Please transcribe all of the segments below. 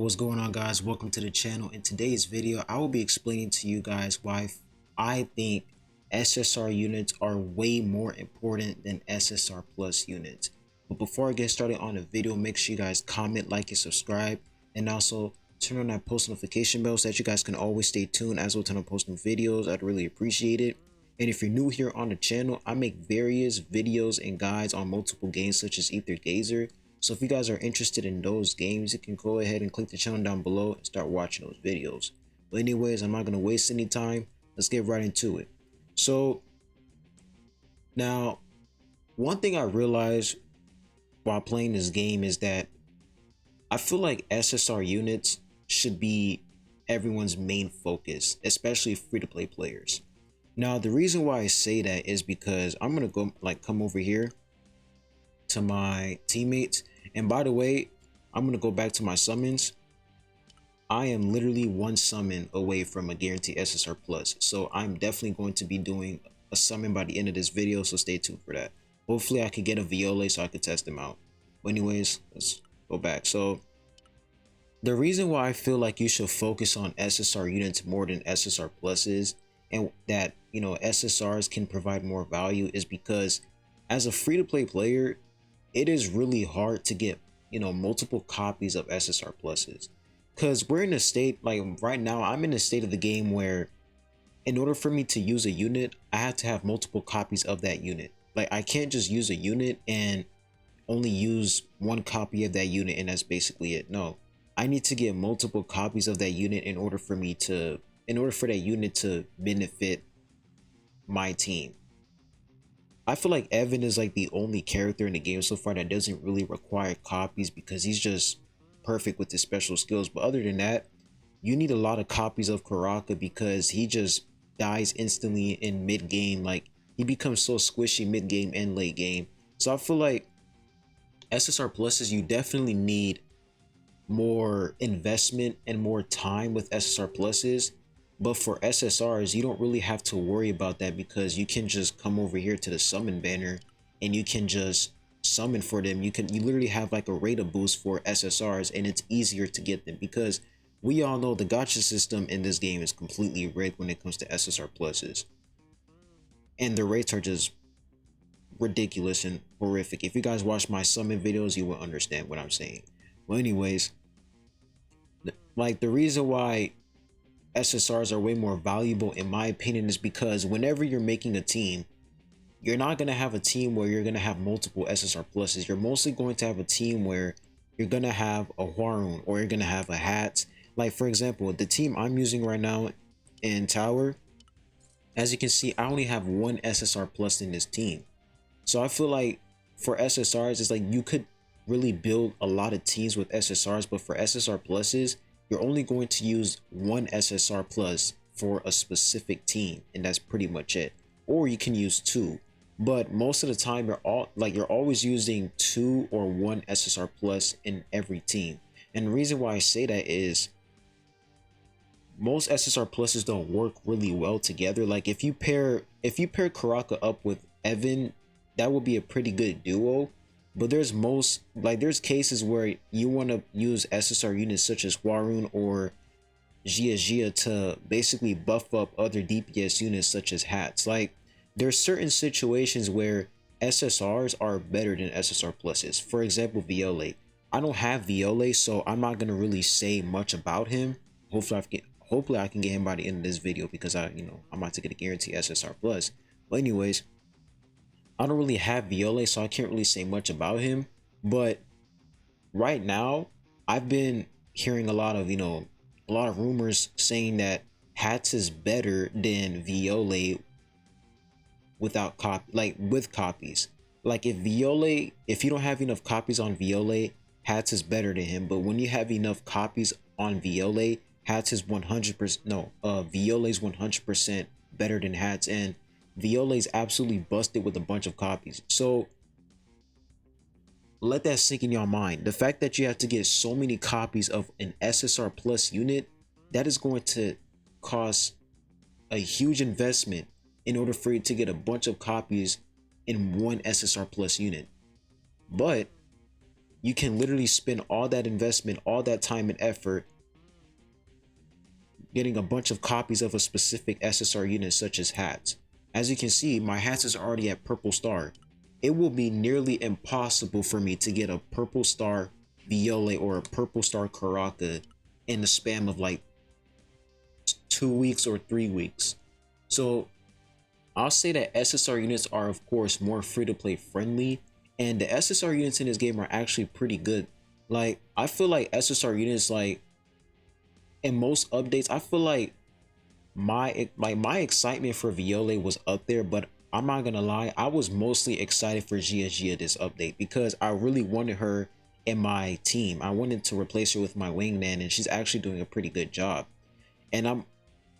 What's going on, guys? Welcome to the channel. In today's video I will be explaining to you guys why I think SSR units are way more important than SSR plus units. But before I get started on the video, make sure you guys comment, like, and subscribe, and also turn on that post notification bell so that you guys can always stay tuned as well. Turn on post new videos. I'd really appreciate it. And if you're new here on the channel, I make various videos and guides on multiple games such as Ether Gazer. So if you guys are interested in those games, you can go ahead and click the channel down below and start watching those videos. But anyways, I'm not going to waste any time. Let's get right into it. So now, one thing I realized while playing this game is that I feel like SSR units should be everyone's main focus, especially free-to-play players. Now, the reason why I say that is because I'm going to go come over here to my teammates, and by the way, I'm gonna go back to my summons. I am literally one summon away from a guaranteed SSR plus, so I'm definitely going to be doing a summon by the end of this video, so stay tuned for that. Hopefully I could get a Viola so I could test them out. But anyways, let's go back. So the reason why I feel like you should focus on SSR units more than SSR pluses, and that, you know, SSRs can provide more value, is because as a free-to-play player, it is really hard to get, you know, multiple copies of SSR pluses, because we're in a state, like right now I'm in a state of the game where in order for me to use a unit, I have to have multiple copies of that unit. Like, I can't just use a unit and only use one copy of that unit and that's basically it. No, I need to get multiple copies of that unit in order for that unit to benefit my team. I feel like Evan is like the only character in the game so far that doesn't really require copies, because he's just perfect with his special skills. But other than that, you need a lot of copies of Karaka, because he just dies instantly in mid game. Like, he becomes so squishy mid game and late game. So I feel like SSR pluses, you definitely need more investment and more time with SSR pluses. But for SSRs, you don't really have to worry about that, because you can just come over here to the summon banner and you can just summon for them. You literally have like a rate of boost for SSRs, and it's easier to get them, because we all know the gacha system in this game is completely rigged when it comes to SSR pluses, and the rates are just ridiculous and horrific. If you guys watch my summon videos, you will understand what I'm saying. Well, anyways, like, the reason why SSRs are way more valuable in my opinion is because whenever you're making a team, you're not going to have a team where you're going to have multiple SSR pluses. You're mostly going to have a team where you're going to have a Hwarun, or you're going to have a Hat. Like, for example, the team I'm using right now in Tower, as you can see, I only have one SSR plus in this team. So I feel like for SSRs, it's like you could really build a lot of teams with SSRs, but for SSR pluses, you're only going to use one SSR plus for a specific team, and that's pretty much it. Or you can use two, but most of the time you're always using two or one SSR plus in every team. And the reason why I say that is most SSR pluses don't work really well together. Like, if you pair Karaka up with Evan, that would be a pretty good duo. But there's cases where you want to use SSR units such as Hwarun or Gia to basically buff up other DPS units such as Hats. Like, there's certain situations where SSRs are better than SSR pluses. For example, Viola. I don't have Viola, so I'm not gonna really say much about him. Hopefully I can get him by the end of this video, because I'm about to get a guaranteed SSR plus. But anyways, I don't really have Viola, so I can't really say much about him. But right now, I've been hearing a lot of rumors saying that Hats is better than Viola with copies. Like, if you don't have enough copies on Viola, Hats is better than him. But when you have enough copies on Viola, Hats is 100%. No, Viola is 100% better than Hats, and Viola is absolutely busted with a bunch of copies. So let that sink in your mind. The fact that you have to get so many copies of an SSR plus unit, that is going to cost a huge investment in order for you to get a bunch of copies in one SSR plus unit. But you can literally spend all that investment, all that time and effort getting a bunch of copies of a specific SSR unit such as hats. As you can see, my hats is already at purple star. It will be nearly impossible for me to get a purple star Viole or a purple star Karaka in the span of like 2 weeks or 3 weeks. So I'll say that SSR units are of course more free to play friendly, and the SSR units in this game are actually pretty good. Like I feel like SSR units, like in most updates, I feel like my excitement for Viole was up there, but I'm not gonna lie, I was mostly excited for Gia this update because I really wanted her in my team. I wanted to replace her with my wingman, and she's actually doing a pretty good job. And I'm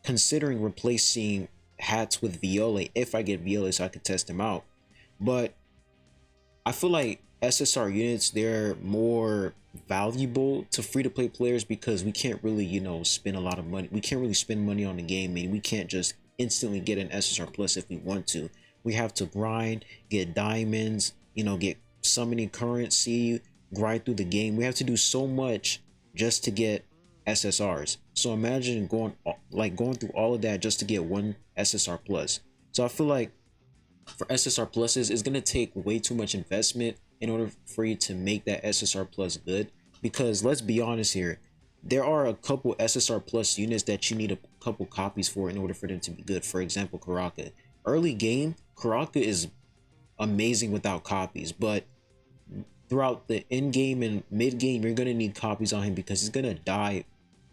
considering replacing hats with Viole if I get Viole so I could test them out. But I feel like SSR units, they're more valuable to free-to-play players because we can't really, you know, spend a lot of money. We can't really spend money on the game, and we can't just instantly get an SSR plus if we want to. We have to grind, get diamonds, you know, get summoning currency, grind through the game. We have to do so much just to get SSRs. So imagine going through all of that just to get one SSR plus. So I feel like for SSR pluses, it's gonna take way too much investment in order for you to make that SSR plus good. Because let's be honest here, there are a couple SSR plus units that you need a couple copies for in order for them to be good. For example, Karaka. Early game, Karaka is amazing without copies, but throughout the end game and mid game, you're gonna need copies on him because he's gonna die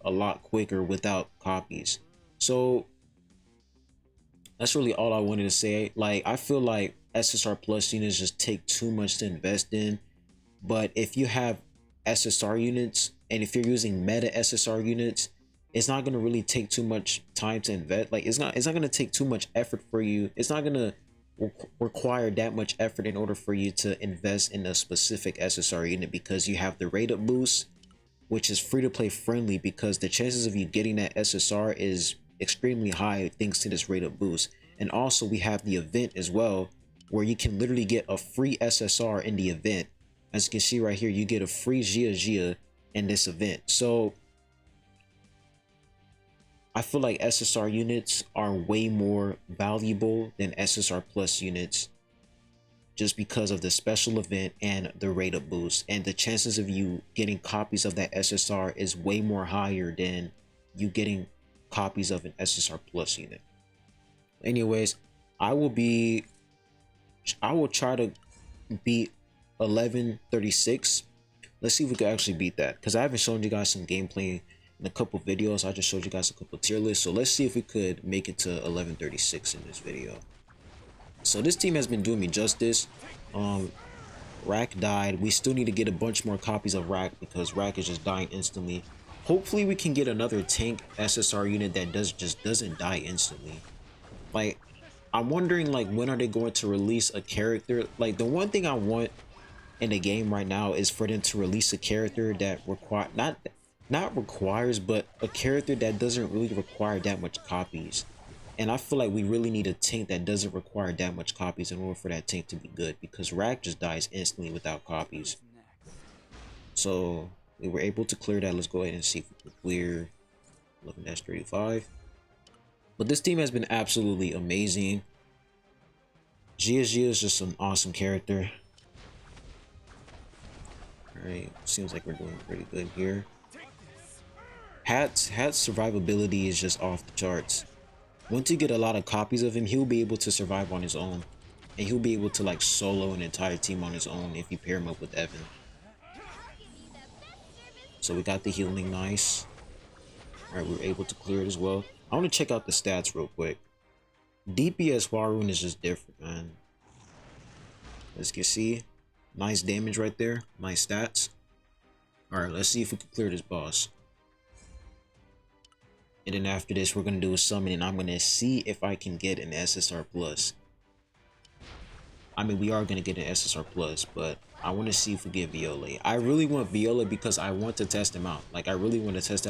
a lot quicker without copies. So that's really all I wanted to say. Like, I feel like SSR plus units just take too much to invest in. But if you have SSR units, and if you're using meta SSR units, it's not gonna really take too much time to invest. Like, it's not gonna take too much effort for you. It's not gonna require that much effort in order for you to invest in a specific SSR unit, because you have the rate up boost, which is free to play friendly, because the chances of you getting that SSR is extremely high thanks to this rate up boost. And also we have the event as well, where you can literally get a free SSR in the event. As you can see right here, you get a free Gia in this event. So I feel like SSR units are way more valuable than SSR plus units, just because of the special event and the rate up boost, and the chances of you getting copies of that SSR is way more higher than you getting copies of an SSR plus unit. Anyways, I will try to beat 1136. Let's see if we can actually beat that, because I haven't shown you guys some gameplay in a couple videos. I just showed you guys a couple tier lists, so let's see if we could make it to 1136 in this video. So this team has been doing me justice. Rack died. We still need to get a bunch more copies of Rack because Rack is just dying instantly. Hopefully we can get another tank SSR unit that doesn't die instantly. Like, I'm wondering, like, when are they going to release a character? Like, the one thing I want in the game right now is for them to release a character that requires, but a character that doesn't really require that much copies. And I feel like we really need a tank that doesn't require that much copies in order for that tank to be good, because Rack just dies instantly without copies. So we were able to clear that. Let's go ahead and see if we can clear 11-35. But this team has been absolutely amazing. Gia is just an awesome character. Alright, seems like we're doing pretty good here. Hat's survivability is just off the charts. Once you get a lot of copies of him, he'll be able to survive on his own. And he'll be able to, like, solo an entire team on his own if you pair him up with Evan. So we got the healing, nice. Alright, we were able to clear it as well. I want to check out the stats real quick. DPS Warun is just different, man. As you can see, nice damage right there. Nice stats. Alright, let's see if we can clear this boss. And then after this, we're going to do a summon, and I'm going to see if I can get an SSR plus. I mean, we are going to get an SSR plus, but I want to see if we get Viole. I really want Viole because I want to test him out. Like, I really want to test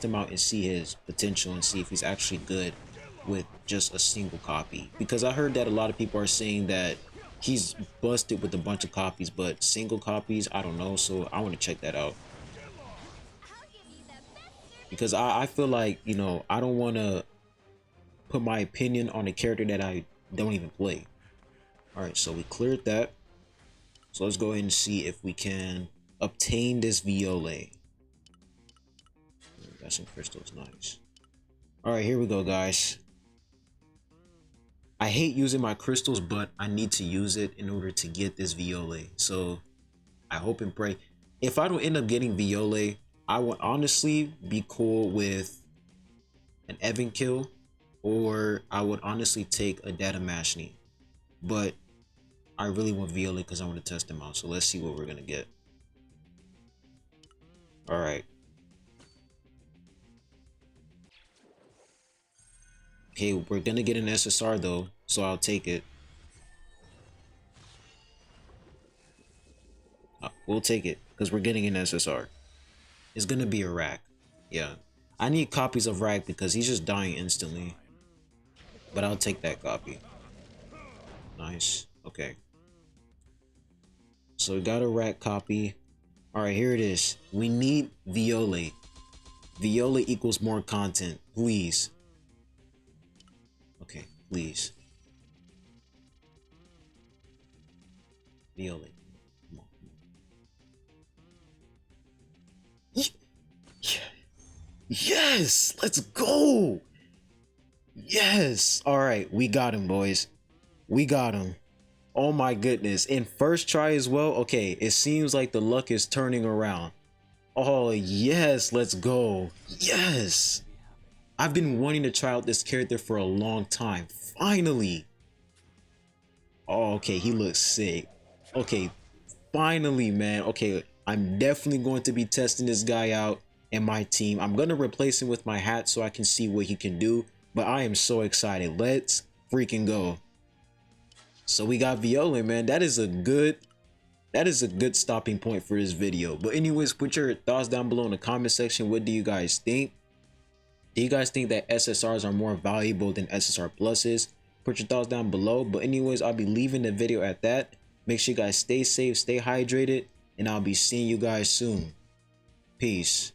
him out and see his potential and see if he's actually good with just a single copy. Because I heard that a lot of people are saying that He's busted with a bunch of copies, but single copies, I don't know. So I want to check that out. Because I feel like, you know, I don't want to put my opinion on a character that I don't even play. Alright, so we cleared that. So let's go ahead and see if we can obtain this Viola. Got some crystals, nice. Alright, here we go, guys. I hate using my crystals, but I need to use it in order to get this Viola. So I hope and pray. If I don't end up getting Viola, I would honestly be cool with an Evan kill, or I would honestly take a Data Mashni. But I really want Viola because I want to test him out. So let's see what we're gonna get. Alright. Okay, we're gonna get an SSR though, so I'll take it. We'll take it because we're getting an SSR. It's gonna be a rack. Yeah, I need copies of rack because he's just dying instantly. But I'll take that copy. Nice. Okay. So we got a rack copy. Alright, here it is. We need Viola. Viola equals more content. Please. Okay, please. Viola. Come on, come on. Yes! Let's go! Yes! Alright, we got him, boys. We got him. Oh my goodness. In first try as well? Okay, it seems like the luck is turning around. Oh, yes, let's go. Yes! I've been wanting to try out this character for a long time. Finally! Oh, okay, he looks sick. Okay, finally, man. Okay, I'm definitely going to be testing this guy out in my team. I'm going to replace him with my hat so I can see what he can do. But I am so excited. Let's freaking go. So we got Viola, man. That is a good stopping point for this video. But anyways, put your thoughts down below in the comment section. What do you guys think? Do you guys think that SSRs are more valuable than SSR pluses? Put your thoughts down below. But anyways, I'll be leaving the video at that. Make sure you guys stay safe, stay hydrated, and I'll be seeing you guys soon. Peace.